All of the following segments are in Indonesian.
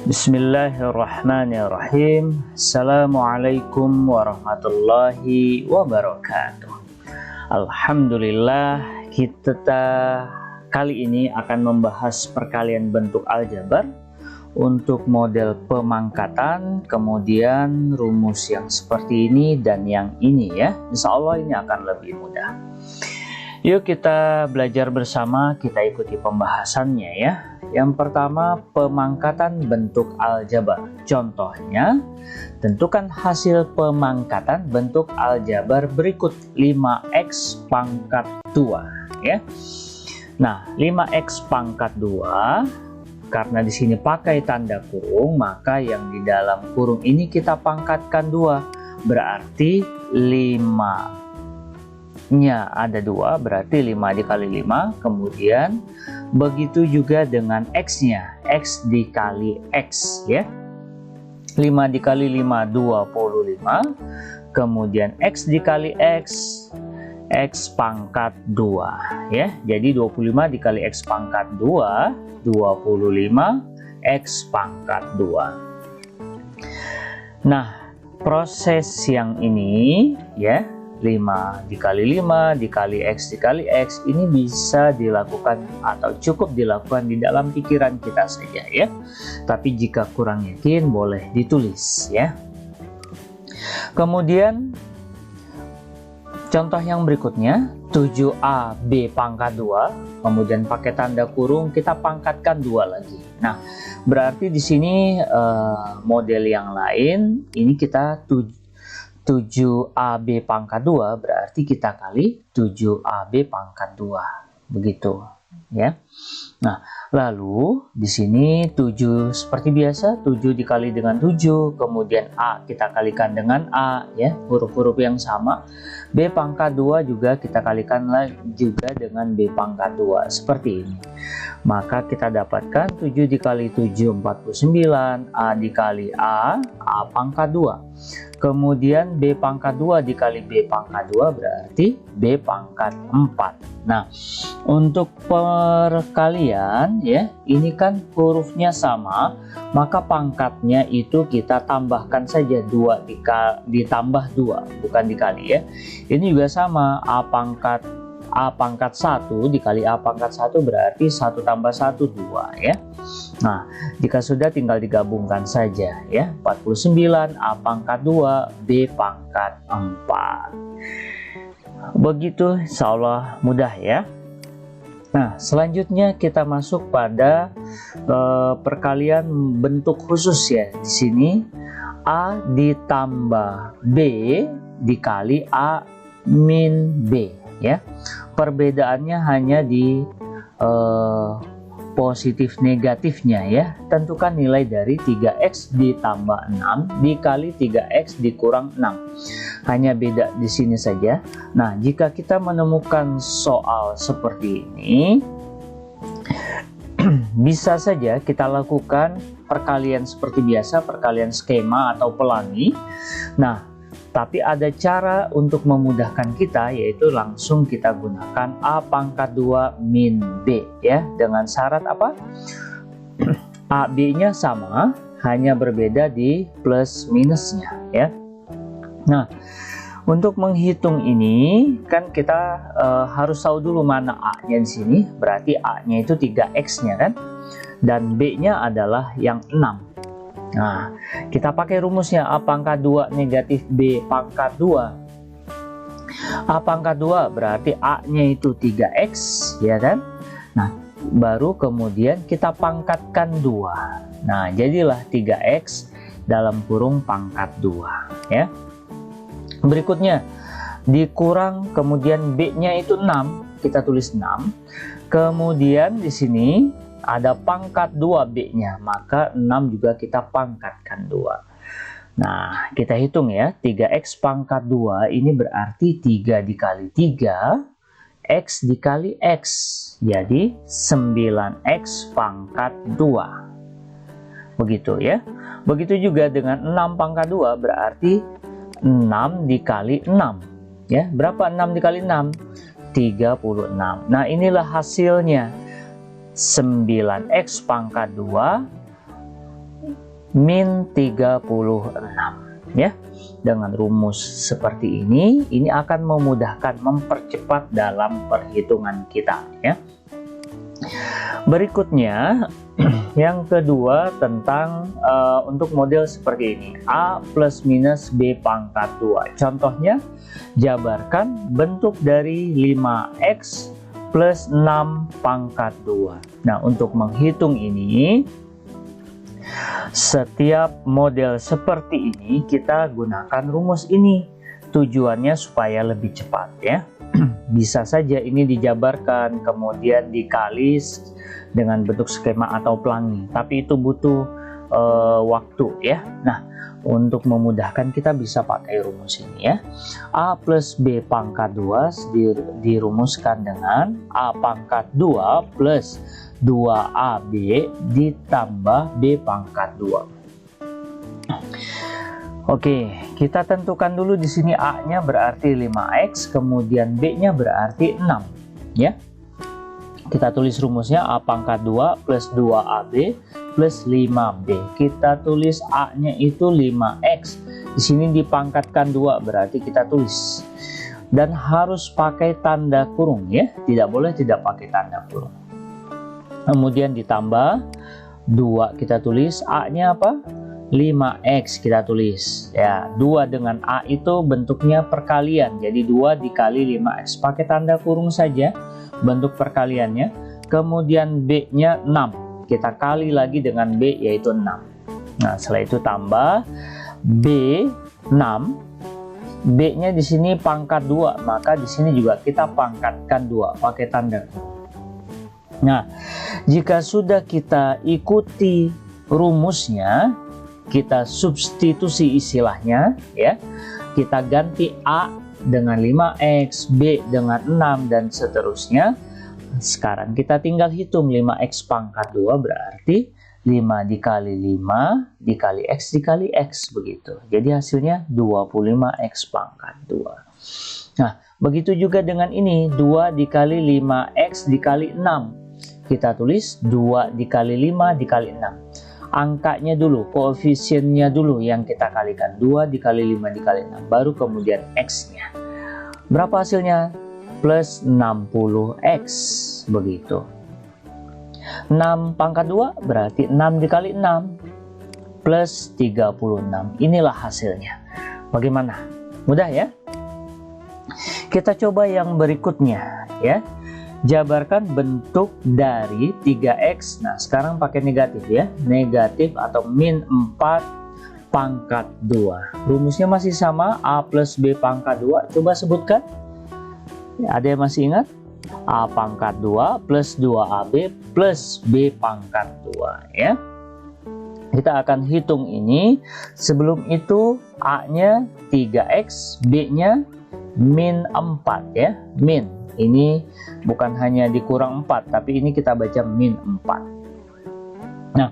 Bismillahirrahmanirrahim. Assalamualaikum warahmatullahi wabarakatuh. Alhamdulillah, kita kali ini akan membahas perkalian bentuk aljabar untuk model pemangkatan, kemudian rumus yang seperti ini dan yang ini ya. Insya Allah ini akan lebih mudah. Yuk kita belajar bersama, kita ikuti pembahasannya ya. Yang pertama, pemangkatan bentuk aljabar. Contohnya, tentukan hasil pemangkatan bentuk aljabar berikut 5x pangkat 2 ya. Nah, 5x pangkat 2 karena di sini pakai tanda kurung, maka yang di dalam kurung ini kita pangkatkan 2. Berarti 5-nya ada 2, berarti 5 dikali 5. Kemudian begitu juga dengan x-nya, x dikali x ya. 5 dikali 5 25. Kemudian x dikali x, x pangkat 2 ya. Jadi 25 dikali x pangkat 2 25 x pangkat 2. Nah, proses yang ini ya, 5 dikali 5 dikali x ini bisa dilakukan atau cukup dilakukan di dalam pikiran kita saja ya. Tapi jika kurang yakin boleh ditulis ya. Kemudian contoh yang berikutnya, 7ab pangkat 2, kemudian pakai tanda kurung kita pangkatkan 2 lagi. Nah, berarti di sini model yang lain ini kita 7ab pangkat 2 berarti kita kali 7ab pangkat 2. Begitu ya. Nah, lalu di sini 7 seperti biasa, 7 dikali dengan 7, kemudian A kita kalikan dengan A ya, huruf-huruf yang sama. B pangkat 2 juga kita kalikan juga dengan B pangkat 2 seperti ini. Maka kita dapatkan 7 dikali 7 49, A dikali A pangkat 2. Kemudian B pangkat 2 dikali B pangkat 2 berarti B pangkat 4. Nah, untuk perkalian ya, ini kan hurufnya sama, maka pangkatnya itu kita tambahkan saja 2 ditambah 2, bukan dikali ya. Ini juga sama, A pangkat 1 dikali A pangkat 1 berarti 1 tambah 1 2 ya. Nah, jika sudah tinggal digabungkan saja ya. 49 A pangkat 2 B pangkat 4. Begitu, insya Allah mudah ya. Nah, selanjutnya kita masuk pada perkalian bentuk khusus ya. Di sini A ditambah B dikali A min B ya. Perbedaannya hanya di positif negatifnya ya. Tentukan nilai dari 3x ditambah 6 dikali 3x dikurang 6. Hanya beda di sini saja. Nah, jika kita menemukan soal seperti ini, bisa saja kita lakukan perkalian seperti biasa, perkalian skema atau pelangi. Nah, tapi ada cara untuk memudahkan kita, yaitu langsung kita gunakan A pangkat 2 min B ya. Dengan syarat apa? A, B-nya sama, hanya berbeda di plus minusnya ya. Nah, untuk menghitung ini kan kita harus tahu dulu mana A-nya di sini. Berarti A-nya itu 3x-nya kan, dan B-nya adalah yang 6. Nah, kita pakai rumusnya A pangkat 2 negatif B pangkat 2. A pangkat 2 berarti A-nya itu 3x ya kan. Nah, baru kemudian kita pangkatkan 2. Nah, jadilah 3x dalam kurung pangkat 2 ya. Berikutnya dikurang, kemudian B-nya itu 6, kita tulis 6. Kemudian di sini ada pangkat 2 B-nya, maka 6 juga kita pangkatkan 2. Nah, kita hitung ya, 3x pangkat 2 ini berarti 3 dikali 3, x dikali x, jadi 9x pangkat 2. Begitu ya. Begitu juga dengan 6 pangkat 2 berarti 6 dikali 6. Ya, berapa 6 dikali 6? 36. Nah, inilah hasilnya. 9x pangkat 2 min 36 ya. Dengan rumus seperti ini akan memudahkan, mempercepat dalam perhitungan kita ya. Berikutnya yang kedua tentang untuk model seperti ini, A plus minus B pangkat 2. Contohnya, jabarkan bentuk dari 5x plus 6 pangkat 2. Nah, untuk menghitung ini, setiap model seperti ini kita gunakan rumus ini. Tujuannya supaya lebih cepat ya. Bisa saja ini dijabarkan kemudian dikali dengan bentuk skema atau pelangi, tapi itu butuh waktu ya. Nah, untuk memudahkan kita bisa pakai rumus ini ya. A plus B pangkat 2 dirumuskan dengan A pangkat 2 plus 2AB ditambah B pangkat 2. Oke, kita tentukan dulu di sini A-nya berarti 5x, kemudian B-nya berarti 6 ya. Kita tulis rumusnya A pangkat 2 plus 2AB plus 5B. Kita tulis A-nya itu 5x. Di sini dipangkatkan 2, berarti kita tulis. Dan harus pakai tanda kurung ya, tidak boleh tidak pakai tanda kurung. Kemudian ditambah 2, kita tulis A-nya apa? 5x kita tulis ya. 2 dengan A itu bentuknya perkalian, jadi 2 dikali 5x, pakai tanda kurung saja bentuk perkaliannya. Kemudian B-nya 6, kita kali lagi dengan B yaitu 6. Nah, setelah itu tambah B 6. B-nya di sini pangkat 2, maka di sini juga kita pangkatkan 2 pakai tanda kurung. Nah, jika sudah kita ikuti rumusnya, kita substitusi istilahnya ya. Kita ganti A dengan 5x, B dengan 6 dan seterusnya. Sekarang kita tinggal hitung 5x pangkat 2 berarti 5 dikali 5 dikali x dikali x begitu. Jadi hasilnya 25x pangkat 2. Nah, begitu juga dengan ini 2 dikali 5x dikali 6. Kita tulis 2 dikali 5 dikali 6. Angkanya dulu, koefisiennya dulu yang kita kalikan. 2 dikali 5 dikali 6, baru kemudian x-nya. Berapa hasilnya? Plus 60x, begitu. 6 pangkat 2 berarti 6 dikali 6 plus 36. Inilah hasilnya. Bagaimana? Mudah ya? Kita coba yang berikutnya ya. Jabarkan bentuk dari 3x. Nah, sekarang pakai negatif ya. Negatif atau min 4 pangkat 2. Rumusnya masih sama, A plus B pangkat 2. Coba sebutkan. Ya, ada yang masih ingat? A pangkat 2 plus 2AB plus B pangkat 2 ya. Kita akan hitung ini. Sebelum itu A-nya 3x, B-nya min 4 ya. Min. Ini bukan hanya dikurang 4, tapi ini kita baca min 4. Nah,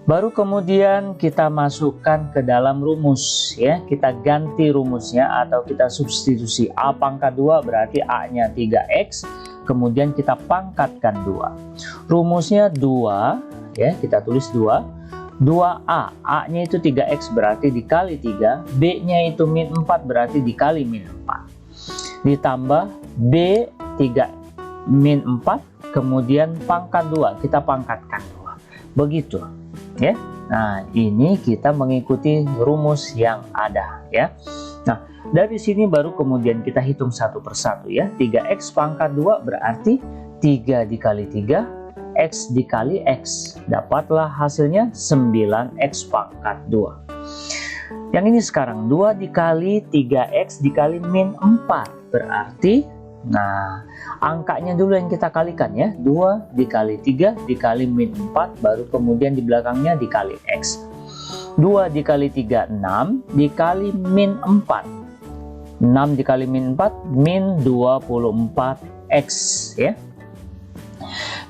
baru kemudian kita masukkan ke dalam rumus ya. Kita ganti rumusnya atau kita substitusi. A pangkat 2 berarti A-nya 3x, kemudian kita pangkatkan 2. Rumusnya 2 ya, kita tulis 2. 2A, A-nya itu 3x berarti dikali 3, B-nya itu min 4 berarti dikali min 4. Ditambah B 3 min 4, kemudian pangkat 2, kita pangkatkan 2. Begitu ya. Nah, ini kita mengikuti rumus yang ada ya. Nah, dari sini baru kemudian kita hitung satu persatu ya. 3x pangkat 2 berarti 3 dikali 3 x dikali x. Dapatlah hasilnya 9x pangkat 2. Yang ini sekarang 2 dikali 3x dikali min 4 berarti, nah, angkanya dulu yang kita kalikan ya. 2 dikali 3 dikali min 4, baru kemudian di belakangnya dikali x. 2 dikali 3, 6 dikali min 4. 6 dikali min 4, min 24x ya.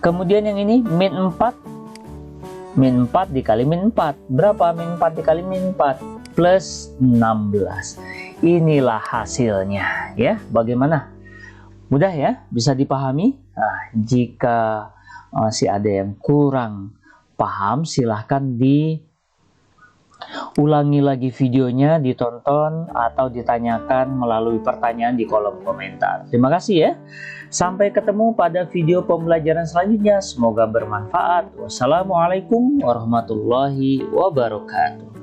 Kemudian yang ini min 4. Min 4 dikali min 4. Berapa min 4 dikali min 4? Plus 16. Inilah hasilnya ya. Bagaimana? Mudah ya? Bisa dipahami? Nah, jika masih ada yang kurang paham, silahkan diulangi lagi videonya, ditonton atau ditanyakan melalui pertanyaan di kolom komentar. Terima kasih ya. Sampai ketemu pada video pembelajaran selanjutnya. Semoga bermanfaat. Wassalamualaikum warahmatullahi wabarakatuh.